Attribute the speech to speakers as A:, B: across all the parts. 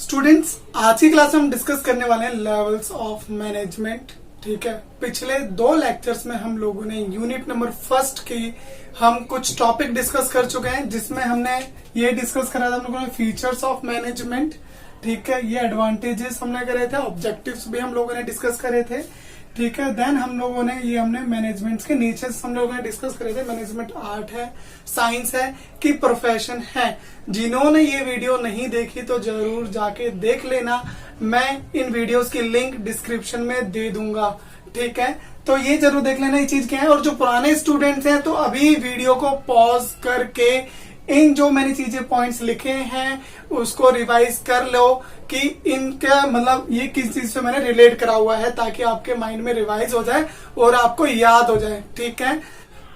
A: Students, आज की class में हम डिस्कस करने वाले हैं लेवल्स ऑफ मैनेजमेंट। ठीक है, पिछले 2 लेक्चर्स में हम लोगों ने यूनिट नंबर फर्स्ट की हम कुछ टॉपिक डिस्कस कर चुके हैं, जिसमें हमने ये डिस्कस करा था हम लोगों ने फीचर्स ऑफ मैनेजमेंट। ठीक है, ये एडवांटेजेस हमने करे थे, ऑब्जेक्टिव्स भी हम लोगों ने डिस्कस करे थे। ठीक है, देन हम लोगों ने हमने मैनेजमेंट के नेचर्स हम लोगों ने डिस्कस करे थे। मैनेजमेंट आर्ट है, साइंस है कि प्रोफेशन है। जिन्होंने ये वीडियो नहीं देखी तो जरूर जाके देख लेना, मैं इन वीडियोस की लिंक डिस्क्रिप्शन में दे दूंगा। ठीक है, तो ये जरूर देख लेना ये चीज क्या है। और जो पुराने स्टूडेंट्स हैं तो अभी वीडियो को पॉज करके इन जो मैंने चीजें पॉइंट्स लिखे हैं उसको रिवाइज कर लो कि इनका मतलब ये किस चीज से मैंने रिलेट करा हुआ है, ताकि आपके माइंड में रिवाइज हो जाए और आपको याद हो जाए। ठीक है,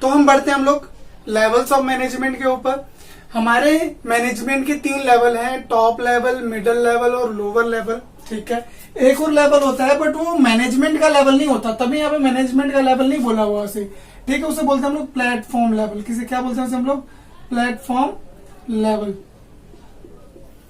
A: तो हम बढ़ते हैं हम लोग लेवल्स ऑफ मैनेजमेंट के ऊपर। हमारे मैनेजमेंट के 3 लेवल हैं, टॉप लेवल, मिडिल लेवल और लोअर लेवल। ठीक है, एक और लेवल होता है बट वो मैनेजमेंट का लेवल नहीं होता, तभी यहाँ पे मैनेजमेंट का लेवल नहीं बोला हुआ उसे। ठीक है, उसे बोलते हैं हम लोग प्लेटफॉर्म लेवल। किसे क्या बोलते हैं उसे हम लोग? Platform level.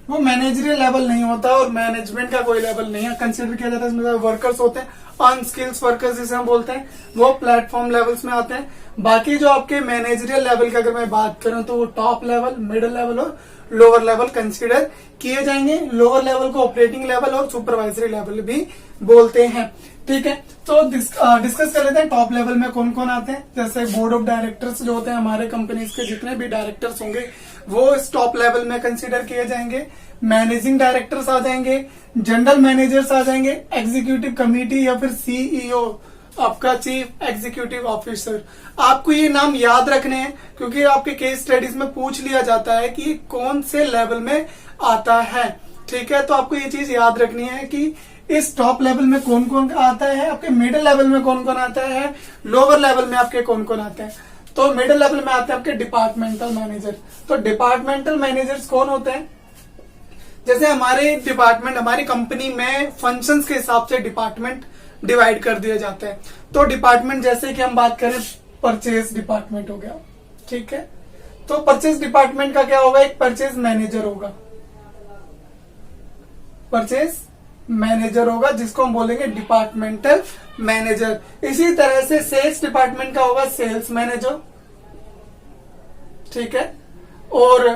A: वो मैनेजरियल लेवल नहीं होता और मैनेजमेंट का कोई लेवल नहीं है, कंसिडर किया जाता है। इसमें वर्कर्स होते हैं, अनस्किल्स वर्कर्स जिसे हम बोलते हैं, वो प्लेटफॉर्म लेवल्स में आते हैं। बाकी जो आपके मैनेजरियल लेवल की अगर मैं बात करूं तो वो टॉप लेवल, मिडिल लेवल और लोअर लेवल कंसिडर किए जाएंगे। लोअर लेवल को ऑपरेटिंग लेवल और सुपरवाइजरी लेवल भी बोलते हैं। ठीक है, तो डिस्कस कर लेते हैं टॉप लेवल में कौन कौन आते हैं। जैसे बोर्ड ऑफ डायरेक्टर्स जो होते हैं हमारे कंपनीज के, जितने भी डायरेक्टर्स होंगे वो इस टॉप लेवल में कंसीडर किए जाएंगे। मैनेजिंग डायरेक्टर्स आ जाएंगे, जनरल मैनेजर्स आ जाएंगे, एग्जीक्यूटिव कमेटी या फिर सीईओ, आपका चीफ एग्जीक्यूटिव ऑफिसर। आपको ये नाम याद रखने हैं क्योंकि आपके केस स्टडीज में पूछ लिया जाता है कि कौन से लेवल में आता है। ठीक है, तो आपको ये चीज याद रखनी है कि इस टॉप लेवल में कौन कौन आता है, आपके मिडिल लेवल में कौन कौन आता है, लोअर लेवल में आपके कौन कौन आता है। तो मिडिल लेवल में आते हैं आपके डिपार्टमेंटल मैनेजर। तो डिपार्टमेंटल मैनेजर्स कौन होते हैं? जैसे हमारे डिपार्टमेंट, हमारी कंपनी में फंक्शंस के हिसाब से डिपार्टमेंट डिवाइड कर दिया जाता है। तो डिपार्टमेंट जैसे कि हम बात करें, परचेज डिपार्टमेंट हो गया। ठीक है, तो परचेज डिपार्टमेंट का क्या होगा? एक परचेज मैनेजर होगा, परचेज मैनेजर होगा जिसको हम बोलेंगे डिपार्टमेंटल मैनेजर। इसी तरह से सेल्स डिपार्टमेंट का होगा सेल्स मैनेजर। ठीक है, और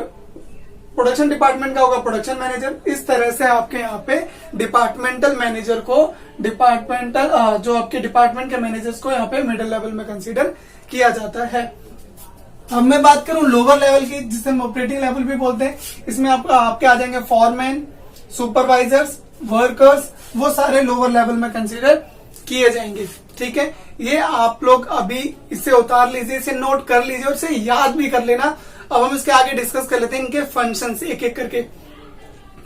A: प्रोडक्शन डिपार्टमेंट का होगा प्रोडक्शन मैनेजर। इस तरह से आपके यहाँ पे डिपार्टमेंटल मैनेजर को, डिपार्टमेंटल जो आपके डिपार्टमेंट के मैनेजर्स को यहाँ पे मिडिल लेवल में कंसीडर किया जाता है। अब मैं बात करूं लोअर लेवल की, जिसे हम ऑपरेटिंग लेवल भी बोलते हैं। इसमें आपके आ जाएंगे फॉरमैन, सुपरवाइजर्स, वर्कर्स, वो सारे लोअर लेवल में कंसीडर किए जाएंगे। ठीक है, ये आप लोग अभी इसे उतार लीजिए, इसे नोट कर लीजिए और इसे याद भी कर लेना। अब हम इसके आगे डिस्कस कर लेते हैं इनके फंक्शंस एक एक करके।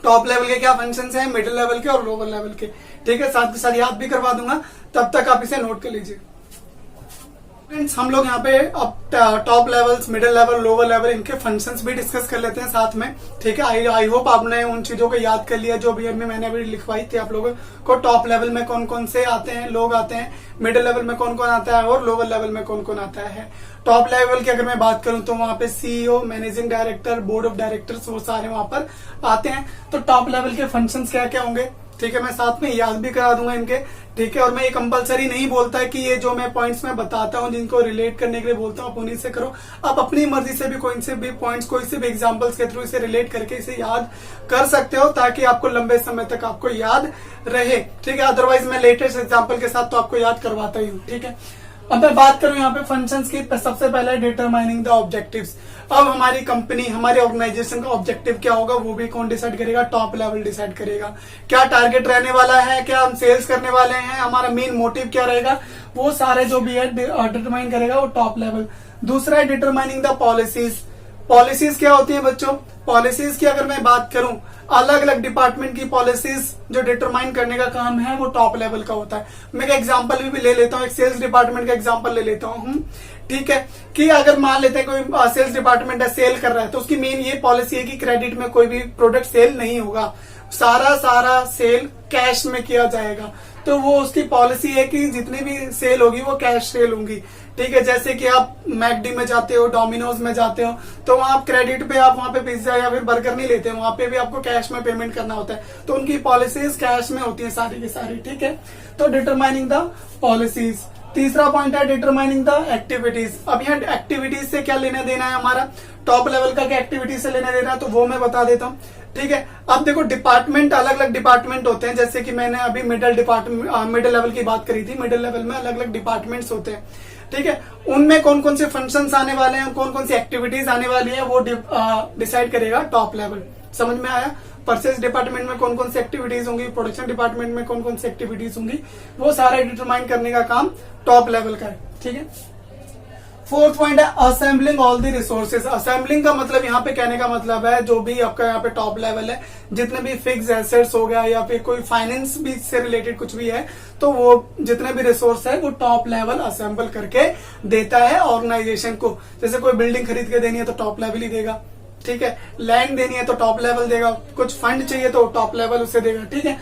A: टॉप लेवल के क्या फंक्शंस हैं, मिडिल लेवल के और लोअर लेवल के। ठीक है, साथ के साथ याद भी करवा दूंगा, तब तक आप इसे नोट कर लीजिए। फ्रेंड्स, हम लोग यहाँ पे अब top levels, middle level, lower level, इनके फंक्शंस भी डिस्कस कर लेते हैं साथ में। ठीक है, आई होप आपने उन चीजों को याद कर लिया जो भी मैंने अभी लिखवाई थी आप लोगों को। टॉप लेवल में कौन कौन से आते हैं, लोग आते हैं, मिडिल लेवल में कौन कौन आता है और लोअर लेवल में कौन कौन आता है। टॉप लेवल की अगर मैं बात करूं तो वहां पे CEO, managing director, board of directors, वो सारे वहां पर आते हैं। तो टॉप लेवल के फंक्शंस क्या क्या होंगे, ठीक है, मैं साथ में याद भी करा दूंगा इनके। ठीक है, और मैं ये कंपलसरी नहीं बोलता है कि ये जो मैं पॉइंट्स में बताता हूँ जिनको रिलेट करने के लिए बोलता हूँ आप उन्हीं से करो। आप अपनी मर्जी से भी कोई से भी पॉइंट्स, कोई से भी एग्जांपल्स के थ्रू इसे रिलेट करके इसे याद कर सकते हो, ताकि आपको लंबे समय तक आपको याद रहे। ठीक है, अदरवाइज मैं लेटेस्ट एग्जाम्पल के साथ तो आपको याद करवाता ही हूँ। ठीक है, अब मैं बात करूं यहाँ पे फंक्शंस की। सबसे पहले डिटरमाइनिंग द ऑब्जेक्टिव्स। अब हमारी कंपनी, हमारे ऑर्गेनाइजेशन का ऑब्जेक्टिव क्या होगा वो भी कौन डिसाइड करेगा? टॉप लेवल डिसाइड करेगा। क्या टारगेट रहने वाला है, क्या हम सेल्स करने वाले हैं, हमारा मेन मोटिव क्या रहेगा, वो सारे जो भी है डिटरमाइन करेगा वो टॉप लेवल। दूसरा है डिटरमाइनिंग द पॉलिसीज। पॉलिसीज क्या होती है बच्चों? पॉलिसीज की अगर मैं बात करूं, अलग अलग डिपार्टमेंट की पॉलिसीज जो डिटरमाइन करने का काम है वो टॉप लेवल का होता है। मैं एक एग्जांपल भी ले लेता हूँ, एक सेल्स डिपार्टमेंट का एग्जांपल ले लेता हूँ। ठीक है, कि अगर मान लेते हैं कोई सेल्स डिपार्टमेंट है, सेल कर रहा है, तो उसकी मेन ये पॉलिसी है कि क्रेडिट में कोई भी प्रोडक्ट सेल नहीं होगा, सारा सेल कैश में किया जाएगा। तो वो उसकी पॉलिसी है कि जितनी भी सेल होगी वो कैश सेल होंगी। ठीक है, जैसे कि आप मैकडी में जाते हो, डोमिनोज में जाते हो, तो वहां आप क्रेडिट पे आप वहां पे पिज्जा या फिर बर्गर नहीं लेते, वहां पे भी आपको कैश में पेमेंट करना होता है। तो उनकी पॉलिसीज कैश में होती है सारी की सारी। ठीक है, तो डिटरमाइनिंग द पॉलिसीज। तीसरा पॉइंट है डिटरमाइनिंग द एक्टिविटीज। अब यहाँ एक्टिविटीज से क्या लेना देना है, हमारा टॉप लेवल का क्या एक्टिविटीज से लेना देना है, तो वो मैं बता देता हूँ। ठीक है, अब देखो डिपार्टमेंट, अलग अलग डिपार्टमेंट होते हैं, जैसे कि मैंने अभी मिडिल लेवल की बात करी थी। मिडिल लेवल में अलग अलग डिपार्टमेंट्स होते हैं। ठीक है, उनमें कौन कौन से फंक्शंस आने वाले हैं, कौन कौन सी एक्टिविटीज आने वाली है, वो डिसाइड करेगा टॉप लेवल। समझ में आया? परचेज डिपार्टमेंट में कौन कौन सी एक्टिविटीज होंगी, प्रोडक्शन डिपार्टमेंट में कौन कौन सी एक्टिविटीज होंगी, वो सारा डिटरमाइन करने का काम टॉप लेवल का है। ठीक है, फोर्थ पॉइंट है assembling all the resources. Assembling का मतलब यहाँ पे कहने का मतलब है जो भी आपका यहाँ पे टॉप लेवल है, जितने भी फिक्स एसेट्स हो गया या फिर कोई फाइनेंस भी से रिलेटेड कुछ भी है, तो वो जितने भी रिसोर्स है वो टॉप लेवल असेंबल करके देता है ऑर्गेनाइजेशन को। जैसे कोई बिल्डिंग खरीद के देनी है तो टॉप लेवल ही देगा। ठीक है, लैंड देनी है तो टॉप लेवल देगा, कुछ फंड चाहिए तो टॉप लेवल उसे देगा। ठीक है,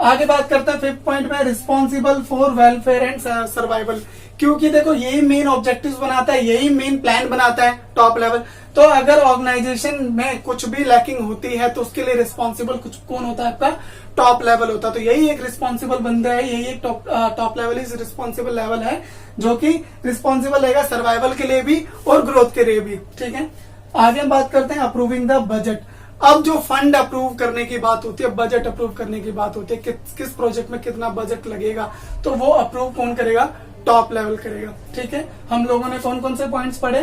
A: आगे बात करते हैं फिफ्थ पॉइंट में, responsible for welfare and survival. क्योंकि देखो यही मेन ऑब्जेक्टिव्स बनाता है, यही मेन प्लान बनाता है टॉप लेवल। तो अगर ऑर्गेनाइजेशन में कुछ भी लैकिंग होती है तो उसके लिए रिस्पॉन्सिबल कुछ कौन होता है, आपका टॉप लेवल होता है। तो यही एक रिस्पॉन्सिबल बंदा है, यही एक top level is responsible level है, जो कि रिस्पॉन्सिबल रहेगा सर्वाइवल के लिए भी और ग्रोथ के लिए भी। ठीक है, आगे हम बात करते हैं अप्रूविंग द बजट। अब जो फंड अप्रूव करने की बात होती है, बजट अप्रूव करने की बात होती है, किस प्रोजेक्ट में कितना बजट लगेगा, तो वो अप्रूव कौन करेगा, टॉप लेवल करेगा। ठीक है, हम लोगों ने कौन कौन से पॉइंट्स पढ़े,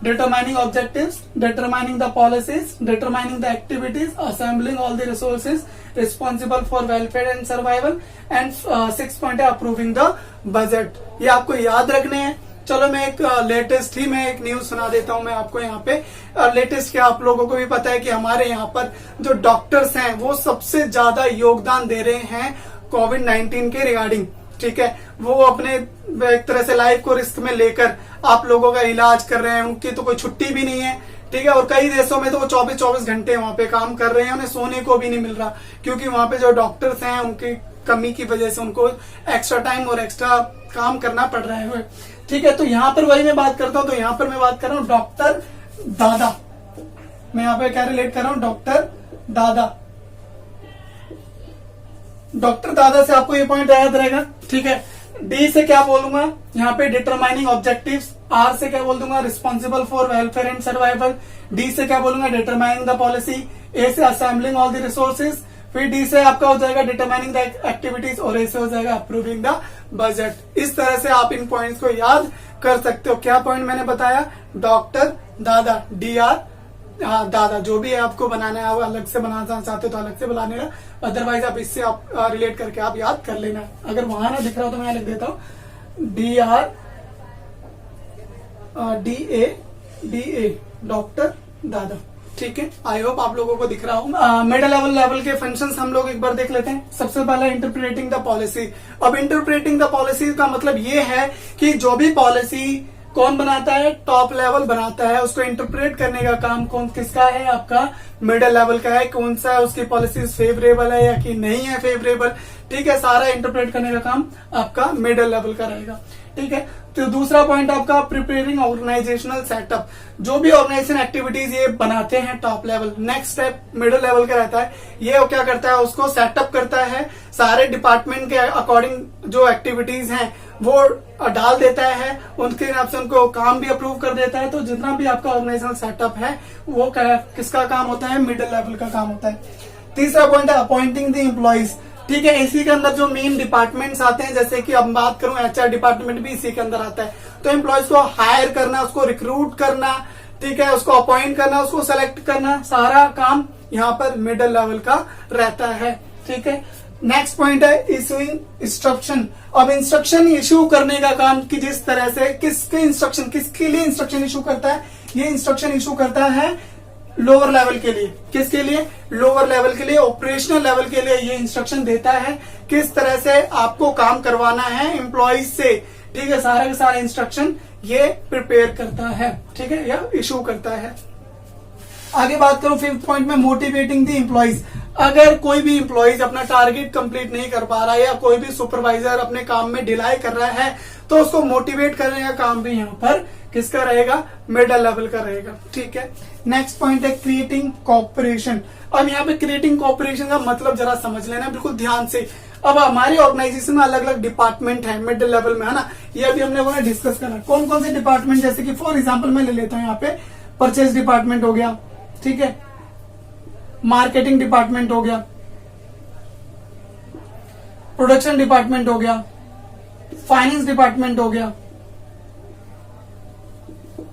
A: determining objectives, determining the policies, determining the activities, assembling all the resources, responsible for welfare and survival, and six point है अप्रूविंग द बजट। ये आपको याद रखने हैं। चलो मैं एक लेटेस्ट ही मैं एक न्यूज सुना देता हूं मैं आपको यहाँ पे। लेटेस्ट क्या, आप लोगों को भी पता है कि हमारे यहाँ पर जो डॉक्टर्स हैं वो सबसे ज्यादा योगदान दे रहे हैं कोविड-19 के रिगार्डिंग। ठीक है, वो अपने एक तरह से लाइफ को रिस्क में लेकर आप लोगों का इलाज कर रहे हैं। उनकी तो कोई छुट्टी भी नहीं है। ठीक है, और कई देशों में तो वो 24-24 घंटे वहां पे काम कर रहे हैं, उन्हें सोने को भी नहीं मिल रहा, क्योंकि वहां पे जो डॉक्टर्स हैं उनकी कमी की वजह से उनको एक्स्ट्रा टाइम और एक्स्ट्रा काम करना पड़ रहा है। ठीक है, तो यहाँ पर वही मैं बात करता हूँ। तो यहाँ पर मैं बात कर रहा हूँ डॉक्टर दादा, मैं यहाँ पे क्या रिलेट कर रहा हूँ, डॉक्टर दादा। डॉक्टर दादा से आपको ये पॉइंट याद रहेगा। ठीक है, डी से क्या बोलूंगा यहाँ पे, डिटरमाइनिंग ऑब्जेक्टिव्स। आर से क्या बोल दूंगा, responsible for welfare and survival. D से क्या बोलूंगा, डिटरमाइनिंग द पॉलिसी। ए से असेंबलिंग ऑल द रिसोर्सेज। फिर डी से आपका हो जाएगा डिटरमाइनिंग द एक्टिविटीज, और ए से हो जाएगा अप्रूविंग द बजट। इस तरह से आप इन पॉइंट्स को याद कर सकते हो। क्या पॉइंट मैंने बताया, डॉक्टर दादा, डी आर, हाँ दादा, जो भी है आपको बनाना है, आप अलग से बनाना चाहते हो तो अलग से बनाने का, अदरवाइज आप इससे आप रिलेट करके आप याद कर लेना। अगर वहां ना दिख रहा हो तो मैं लिख देता हूँ, D R D A, doctor दादा। ठीक है, आई होप आप लोगों को दिख रहा हो। मिडिल लेवल के फंक्शंस हम लोग एक बार देख लेते हैं। सबसे पहला इंटरप्रेटिंग द पॉलिसी। अब इंटरप्रेटिंग द पॉलिसी का मतलब ये है कि जो भी पॉलिसी कौन बनाता है, टॉप लेवल बनाता है, उसको इंटरप्रेट करने का काम कौन किसका है, आपका मिडिल लेवल का है। कौन सा है उसकी पॉलिसीज फेवरेबल है या कि नहीं है फेवरेबल। ठीक है, सारा इंटरप्रेट करने का काम आपका मिडिल लेवल का रहेगा। ठीक है, तो दूसरा पॉइंट आपका प्रिपेयरिंग ऑर्गेनाइजेशनल सेटअप। जो भी ऑर्गेनाइजेशन एक्टिविटीज ये बनाते हैं top level, next step middle level का रहता है। ये क्या करता है, उसको सेटअप करता है, सारे डिपार्टमेंट के अकॉर्डिंग जो एक्टिविटीज हैं वो डाल देता है, उनके हिसाब से उनको काम भी अप्रूव कर देता है। तो जितना भी आपका ऑर्गेनाइजेशनल सेटअप है वो किसका काम होता है, मिडिल लेवल का काम होता है। तीसरा पॉइंट है अपॉइंटिंग द एम्प्लॉइज। ठीक है, इसी के अंदर जो मेन डिपार्टमेंट्स आते हैं, जैसे कि अब बात करूं एचआर डिपार्टमेंट भी इसी के अंदर आता है। तो एम्प्लॉयज को हायर करना, उसको रिक्रूट करना, ठीक है, उसको अपॉइंट करना, उसको सेलेक्ट करना, सारा काम यहाँ पर मिडिल लेवल का रहता है। ठीक है, नेक्स्ट पॉइंट है इशूइंग इंस्ट्रक्शन। अब इंस्ट्रक्शन इशू करने का काम कि जिस तरह से किसके इंस्ट्रक्शन, किसके लिए इंस्ट्रक्शन इशू करता है, ये इंस्ट्रक्शन इशू करता है लोअर लेवल के लिए। किसके लिए, लोअर लेवल के लिए, ऑपरेशनल लेवल के लिए ये इंस्ट्रक्शन देता है किस तरह से आपको काम करवाना है एम्प्लॉइज से। ठीक है, सारा के सारा इंस्ट्रक्शन ये प्रिपेयर करता है। ठीक है, या इशू करता है। आगे बात करूं फिफ्थ पॉइंट में, मोटिवेटिंग द एम्प्लॉइज। अगर कोई भी इम्प्लॉइज अपना टारगेट कंप्लीट नहीं कर पा रहा है या कोई भी सुपरवाइजर अपने काम में डिलाई कर रहा है तो उसको मोटिवेट करने का काम भी यहाँ पर किसका रहेगा, मिडिल लेवल का रहेगा। ठीक है, नेक्स्ट पॉइंट है क्रिएटिंग कॉपरेशन। अब यहाँ पे क्रिएटिंग कॉपरेशन का मतलब जरा समझ लेना बिल्कुल ध्यान से। अब हमारी ऑर्गेनाइजेशन में अलग अलग डिपार्टमेंट है मिडिल लेवल में, है ना, ये अभी हमने वो डिस्कस करना कौन कौन से डिपार्टमेंट, जैसे कि फॉर एग्जांपल मैं ले लेता हूँ यहाँ पे परचेज डिपार्टमेंट हो गया, ठीक है, मार्केटिंग डिपार्टमेंट हो गया, प्रोडक्शन डिपार्टमेंट हो गया, फाइनेंस डिपार्टमेंट हो गया।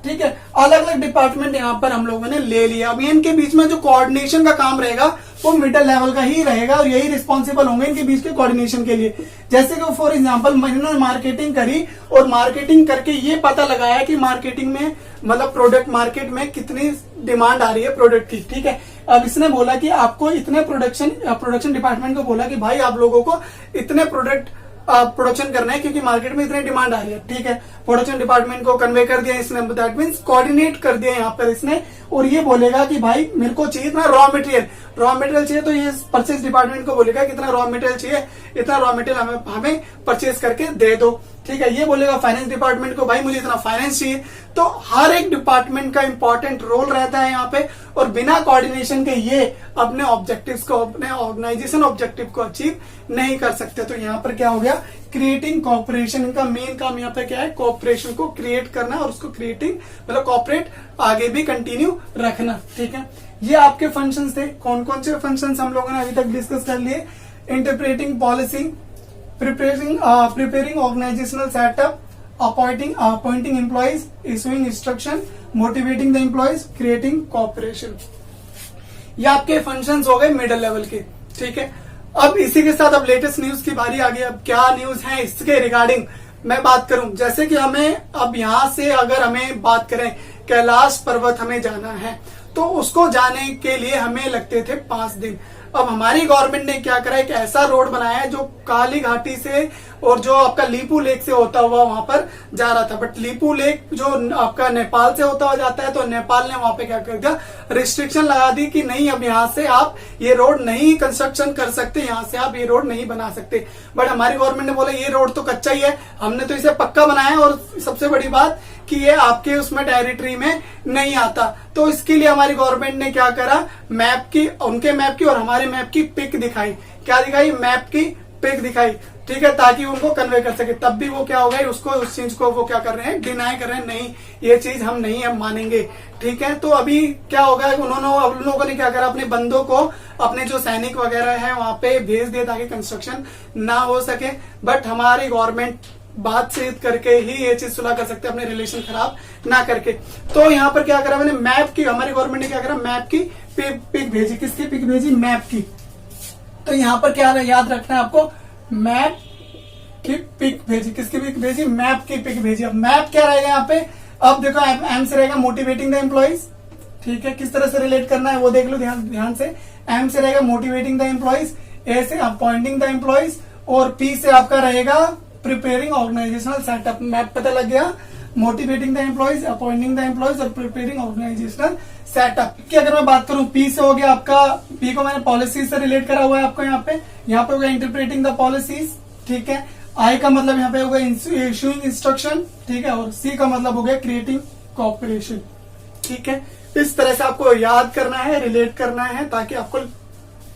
A: ठीक है, अलग अलग डिपार्टमेंट यहाँ पर हम लोगों ने ले लिया। अब इनके बीच में जो कोऑर्डिनेशन का काम रहेगा वो मिडिल लेवल का ही रहेगा और यही रिस्पॉन्सिबल होंगे इनके बीच के कोऑर्डिनेशन के लिए। जैसे कि फॉर एग्जांपल मैंने मार्केटिंग करी और मार्केटिंग करके ये पता लगाया कि मार्केटिंग में मतलब प्रोडक्ट मार्केट में कितनी डिमांड आ रही है प्रोडक्ट की। ठीक है, अब इसने बोला कि आपको इतने प्रोडक्शन डिपार्टमेंट को बोला कि भाई आप लोगों को इतने प्रोडक्शन करना है क्योंकि मार्केट में इतनी डिमांड आ रही है। ठीक है, प्रोडक्शन डिपार्टमेंट को कन्वे कर दिया इसने, दैट मीन्स कोऑर्डिनेट कर दिया यहाँ पर इसने, और ये बोलेगा कि भाई मेरे को चाहिए इतना रॉ मटेरियल चाहिए, तो ये परचेज डिपार्टमेंट को बोलेगा कितना रॉ मटेरियल चाहिए, इतना रॉ मटेरियल हमें परचेज करके दे दो। ठीक है, ये बोलेगा फाइनेंस डिपार्टमेंट को भाई मुझे इतना फाइनेंस चाहिए। तो हर एक डिपार्टमेंट का इंपॉर्टेंट रोल रहता है यहाँ पे, और बिना कोऑर्डिनेशन के ये अपने ऑब्जेक्टिव्स को, अपने ऑर्गेनाइजेशन ऑब्जेक्टिव को अचीव नहीं कर सकते। तो यहाँ पर क्या हो गया, क्रिएटिंग कॉपरेशन। इनका मेन काम यहाँ पे क्या है, कॉपरेशन को क्रिएट करना और उसको क्रिएटिंग मतलब कॉपरेट आगे भी कंटिन्यू रखना। ठीक है, ये आपके फंक्शंस थे। कौन कौन से फंक्शंस हम लोगों ने अभी तक डिस्कस कर लिए, interpreting policy, preparing organisational setup, appointing employees, issuing instruction, motivating the employees, creating cooperation। ये आपके फंक्शंस हो गए मिडिल लेवल के। ठीक है, अब इसी के साथ अब लेटेस्ट न्यूज की बारी आ गई। अब क्या न्यूज है इसके रिगार्डिंग मैं बात करूं, जैसे कि हमें अब यहाँ से अगर हमें बात करें कैलाश पर्वत हमें जाना है तो उसको जाने के लिए हमें लगते थे 5 दिन। अब हमारी गवर्नमेंट ने क्या करा, एक ऐसा रोड बनाया है जो काली घाटी से और जो आपका लीपू लेक से होता हुआ वहां पर जा रहा था, बट लीपू लेक जो आपका नेपाल से होता हुआ जाता है, तो नेपाल ने वहां पे क्या कर दिया, रिस्ट्रिक्शन लगा दी कि नहीं अब यहाँ से आप ये रोड नहीं कंस्ट्रक्शन कर सकते, यहाँ से आप ये रोड नहीं बना सकते। बट हमारी गवर्नमेंट ने बोला ये रोड तो कच्चा ही है, हमने तो इसे पक्का बनाया है, और सबसे बड़ी बात कि ये आपके उसमें टेरिटरी में नहीं आता। तो इसके लिए हमारी गवर्नमेंट ने क्या करा, मैप की, उनके मैप की और हमारे मैप की पिक दिखाई। क्या दिखाई, मैप की पिक दिखाई। ठीक है, ताकि उनको कन्वे कर सके। तब भी वो क्या हो गए, उसको उस चीज को वो क्या कर रहे हैं, डिनाई कर रहे हैं, नहीं ये चीज हम नहीं हम मानेंगे। ठीक है, तो अभी क्या होगा, उन लोगों ने क्या करा, अपने बंदों को, अपने जो सैनिक वगैरह है वहां पे भेज दिया ताकि कंस्ट्रक्शन ना हो सके। बट हमारी गवर्नमेंट बातचीत करके ही ये चीज सुलह कर सकते हैं, अपने रिलेशन खराब ना करके। तो यहाँ पर क्या करा मैंने, मैप की, हमारी गवर्नमेंट ने क्या करा, मैप की पिक भेजी। किसकी पिक भेजी, मैप की। तो यहाँ पर क्या याद रखना है आपको, मैप की पिक भेजी। किसकी पिक भेजी, मैप की पिक भेजी। अब मैप क्या रहेगा यहाँ पे, अब देखो एम से रहेगा मोटिवेटिंग द एम्प्लॉइज। ठीक है, किस तरह से रिलेट करना है वो देख लो ध्यान से। एम से रहेगा मोटिवेटिंग द एम्प्लॉइज, ए से अपॉइंटिंग द एम्प्लॉइज, और पी से आपका रहेगा प्रिपेयरिंग ऑर्गेनाइजेशनल सेटअप। मैप पता लग गया, motivating the employees, appointing the employees और प्रिपेयरिंग ऑर्गेनाइजेशनल सेटअप की अगर मैं बात करूं, पी से हो गया आपका, पी को मैंने पॉलिसीज से रिलेट करा हुआ है आपको यहाँ पे हो गया इंटरप्रेटिंग द पॉलिसीज। ठीक है, आई का मतलब यहाँ पे होगा इशूइंग इंस्ट्रक्शन। ठीक है, और सी का मतलब हो गया क्रिएटिंग कॉपरेशन। ठीक है, इस तरह से आपको याद करना है, रिलेट करना है, ताकि आपको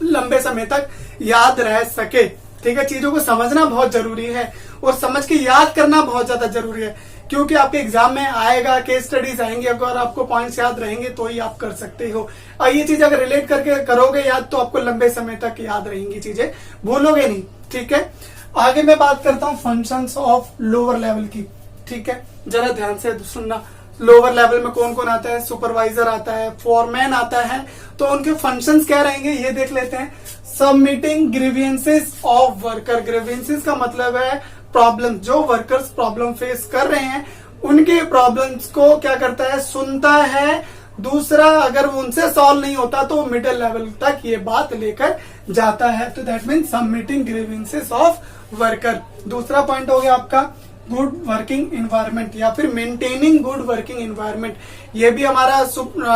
A: लंबे समय तक याद रह सके। ठीक है, चीजों को समझना बहुत जरूरी है और समझ के याद करना बहुत ज्यादा जरूरी है, क्योंकि आपके एग्जाम में आएगा, केस स्टडीज आएंगे, अगर आपको पॉइंट्स याद रहेंगे तो ही आप कर सकते हो। और ये चीज अगर रिलेट करके करोगे याद, तो आपको लंबे समय तक याद रहेंगी चीजें, भूलोगे नहीं। ठीक है, आगे मैं बात करता हूँ फंक्शंस ऑफ लोअर लेवल की। ठीक है, जरा ध्यान से सुनना। लोअर लेवल में कौन कौन आता है, सुपरवाइजर आता है, फोरमैन आता है, तो उनके फंक्शंस क्या रहेंगे ये देख लेते हैं। Submitting grievances of worker. Grievances का मतलब है प्रॉब्लम, जो वर्कर्स प्रॉब्लम फेस कर रहे हैं उनके प्रॉब्लम्स को क्या करता है, सुनता है। दूसरा, अगर उनसे सॉल्व नहीं होता तो मिडिल लेवल तक ये बात लेकर जाता है। तो that means submitting grievances of worker. दूसरा पॉइंट हो गया आपका गुड वर्किंग एनवायरनमेंट या फिर मेंटेनिंग गुड वर्किंग एनवायरनमेंट, ये भी हमारा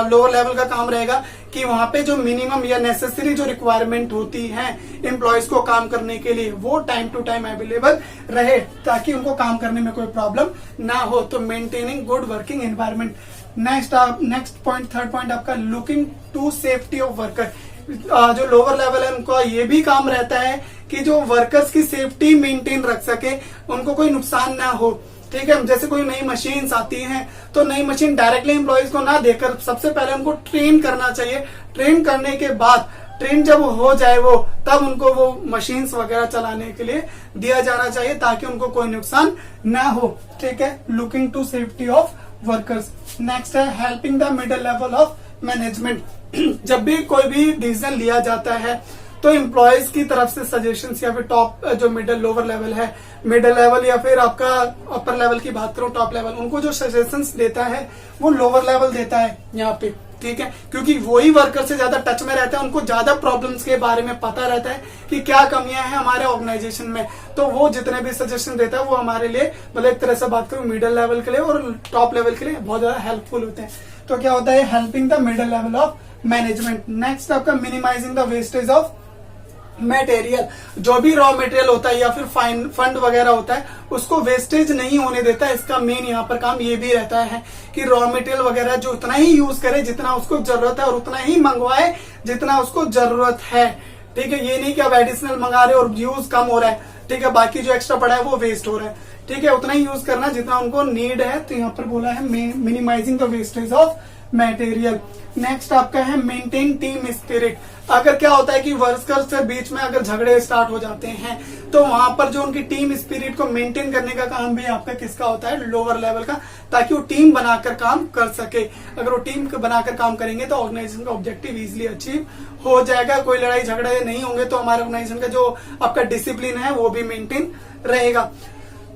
A: लोअर लेवल का काम रहेगा कि वहां पे जो मिनिमम या नेसेसरी जो रिक्वायरमेंट होती है एम्प्लॉयज को काम करने के लिए वो टाइम टू टाइम अवेलेबल रहे ताकि उनको काम करने में कोई प्रॉब्लम ना हो। तो maintaining good working environment. Next point, third point आपका looking to safety of worker. जो लोअर लेवल है उनका ये भी काम रहता है कि जो वर्कर्स की सेफ्टी मेंटेन रख सके, उनको कोई नुकसान ना हो। ठीक है, जैसे कोई नई मशीन्स आती हैं तो नई मशीन डायरेक्टली एम्प्लॉयज को ना देकर सबसे पहले उनको ट्रेन करना चाहिए। ट्रेन करने के बाद ट्रेन जब हो जाए वो, तब उनको वो मशीन्स वगैरह चलाने के लिए दिया जाना चाहिए ताकि उनको कोई नुकसान ना हो। ठीक है, looking to safety of workers. Next है helping the middle level of management. जब भी कोई भी डिसीजन लिया जाता है तो एम्प्लॉयज की तरफ से सजेशंस या फिर टॉप जो मिडिल लोअर लेवल है, मिडिल लेवल या फिर आपका अपर लेवल की बात करूं टॉप लेवल, उनको जो सजेशंस देता है वो लोअर लेवल देता है यहाँ पे। ठीक है, क्योंकि वही वर्कर से ज्यादा टच में रहता है, उनको ज्यादा प्रॉब्लम्स के बारे में पता रहता है कि क्या कमियां हैं हमारे ऑर्गेनाइजेशन में। तो वो जितने भी सजेशन देता है वो हमारे लिए, मतलब एक तरह से बात करूं मिडिल लेवल के लिए और टॉप लेवल के लिए बहुत ज्यादा हेल्पफुल होते हैं। तो क्या होता है, helping the middle level of management. Next आपका minimizing the wastage of material. जो भी रॉ मटेरियल होता है या फिर फंड वगैरह होता है उसको वेस्टेज नहीं होने देता है। इसका मेन यहाँ पर काम ये भी रहता है कि रॉ मटेरियल वगैरह जो उतना ही यूज करे जितना उसको जरूरत है और उतना ही मंगवाए जितना उसको जरूरत है। ठीक है, ये नहीं कि आप एडिशनल मंगा रहे और यूज कम हो रहा है, ठीक है, बाकी जो एक्स्ट्रा पड़ा है वो वेस्ट हो रहा है। ठीक है, उतना ही यूज करना जितना उनको नीड है। तो यहाँ पर बोला है minimising the wastage of material. Next आपका है मेंटेन टीम स्पिरिट। अगर क्या होता है कि वर्कर्स के बीच में अगर झगड़े स्टार्ट हो जाते हैं तो वहां पर जो उनकी टीम स्पिरिट को मेंटेन करने का काम भी आपका किसका होता है, लोअर लेवल का, ताकि वो टीम बनाकर काम कर सके। अगर वो टीम बनाकर काम करेंगे तो ऑर्गेनाइजेशन का ऑब्जेक्टिव इजिली अचीव हो जाएगा, कोई लड़ाई झगड़े नहीं होंगे, तो हमारे ऑर्गेनाइजेशन का जो आपका डिसिप्लिन है वो भी मेंटेन रहेगा।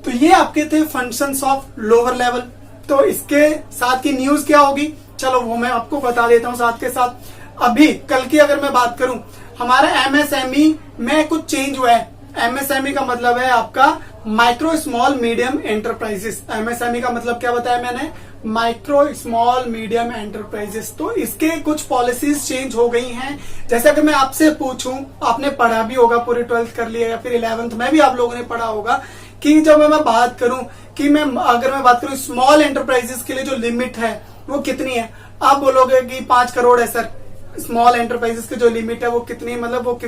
A: तो ये आपके थे फंक्शंस ऑफ लोअर लेवल। तो इसके साथ की न्यूज क्या होगी, चलो वो मैं आपको बता देता हूँ साथ के साथ। अभी कल की अगर मैं बात करूं, हमारा एमएसएमई में कुछ चेंज हुआ है। एमएसएमई का मतलब है आपका micro small medium enterprises. MSME का मतलब क्या बताया मैंने, माइक्रो स्मॉल मीडियम एंटरप्राइजेस। तो इसके कुछ पॉलिसीज चेंज हो गई हैं। जैसे अगर मैं आपसे पूछूं, आपने पढ़ा भी होगा, पूरी 12th कर लिया या फिर 11th में भी आप लोगों ने पढ़ा होगा कि जब मैं बात करूं कि अगर मैं बात करूं स्मॉल एंटरप्राइजेस के लिए जो लिमिट है वो कितनी है, आप बोलोगे कि 5 करोड़ है सर। स्मॉल एंटरप्राइजेस की जो लिमिट है वो कितनी, मतलब वो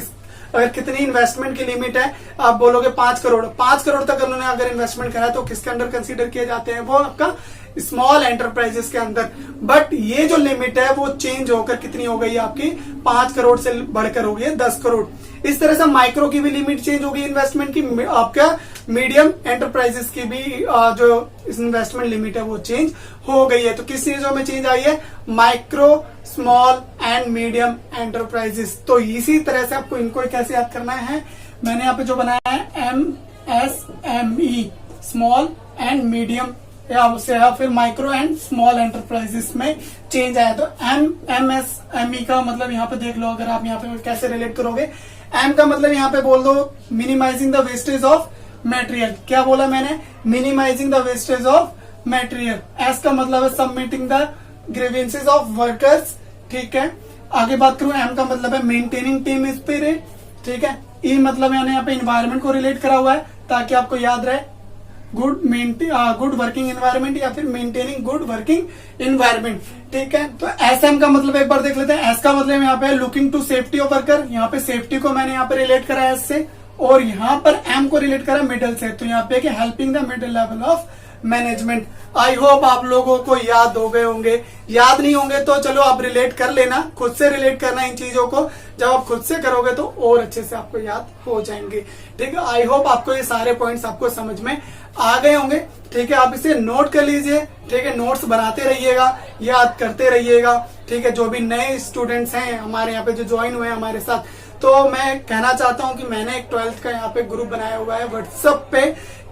A: अगर कितनी इन्वेस्टमेंट की लिमिट है, आप बोलोगे 5 करोड़। 5 करोड़ तक उन्होंने अगर इन्वेस्टमेंट करा तो किसके अंडर कंसीडर किए जाते हैं, वो आपका स्मॉल एंटरप्राइजेस के अंदर। बट ये जो लिमिट है वो चेंज होकर कितनी हो गई आपकी, 5 करोड़ से बढ़कर हो गई है 10 करोड़। इस तरह से माइक्रो की भी लिमिट चेंज हो गई इन्वेस्टमेंट की, आपका मीडियम एंटरप्राइजेस की भी जो इन्वेस्टमेंट लिमिट है वो चेंज हो गई है। तो किस चीजों में चेंज आई है, micro, small and medium enterprises. तो इसी तरह से आपको इनको कैसे याद करना है, मैंने यहाँ पे जो बनाया है MSME, स्मॉल एंड मीडियम या फिर माइक्रो एंड स्मॉल एंटरप्राइजेस में चेंज आया। तो MSME का मतलब यहाँ पे देख लो, अगर आप यहाँ पे कैसे रिलेट करोगे, M का मतलब यहाँ पे बोल दो minimising the wastage of material. क्या बोला मैंने, minimising the wastage of material. S का मतलब है submitting the grievances of workers. ठीक है, आगे बात करूं, M का मतलब है मेंटेनिंग टीम स्पिरिट। ठीक है, E मतलब मैंने यहाँ पे इन्वायरमेंट को रिलेट करा हुआ है ताकि आपको याद रहे, गुड वर्किंग एनवायरनमेंट या फिर मेंटेनिंग गुड वर्किंग एनवायरनमेंट। ठीक है, तो SM का मतलब एक बार देख लेते हैं। S का मतलब यहाँ पे looking to safety of worker. यहाँ पे सेफ्टी को मैंने यहाँ पे रिलेट करा है S से, और यहाँ पर M को रिलेट करा मिडल से। तो यहाँ पे helping the middle level of management. I hope आप लोगों को याद हो गए होंगे। याद नहीं होंगे तो चलो आप रिलेट कर लेना, खुद से रिलेट करना इन चीजों को। जब आप खुद से करोगे तो और अच्छे से आपको याद हो जाएंगे। ठीक है, आई होप आपको ये सारे पॉइंट्स आपको समझ में आ गए होंगे। ठीक है, आप इसे नोट कर लीजिए। ठीक है, नोट्स बनाते रहिएगा, याद करते रहिएगा। ठीक है, जो भी नए स्टूडेंट्स हैं हमारे यहाँ पे जो ज्वाइन हुए हैं हमारे साथ, तो मैं कहना चाहता हूं कि मैंने एक 12th का यहाँ पे ग्रुप बनाया हुआ है व्हाट्सएप पे।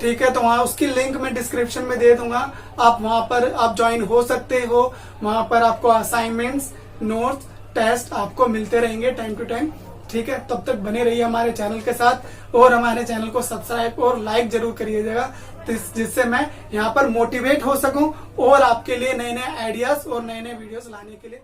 A: ठीक है, तो वहां उसकी लिंक मैं डिस्क्रिप्शन में दे दूंगा, आप वहां पर आप ज्वाइन हो सकते हो। वहां पर आपको असाइनमेंट्स, नोट्स, टेस्ट आपको मिलते रहेंगे टाइम टू टाइम। ठीक है, तब तक बने रहिए हमारे चैनल के साथ और हमारे चैनल को सब्सक्राइब और लाइक जरूर करिएगा, जिससे मैं यहाँ पर मोटिवेट हो सकूं और आपके लिए नए नए आइडियाज और नए नए वीडियोस लाने के लिए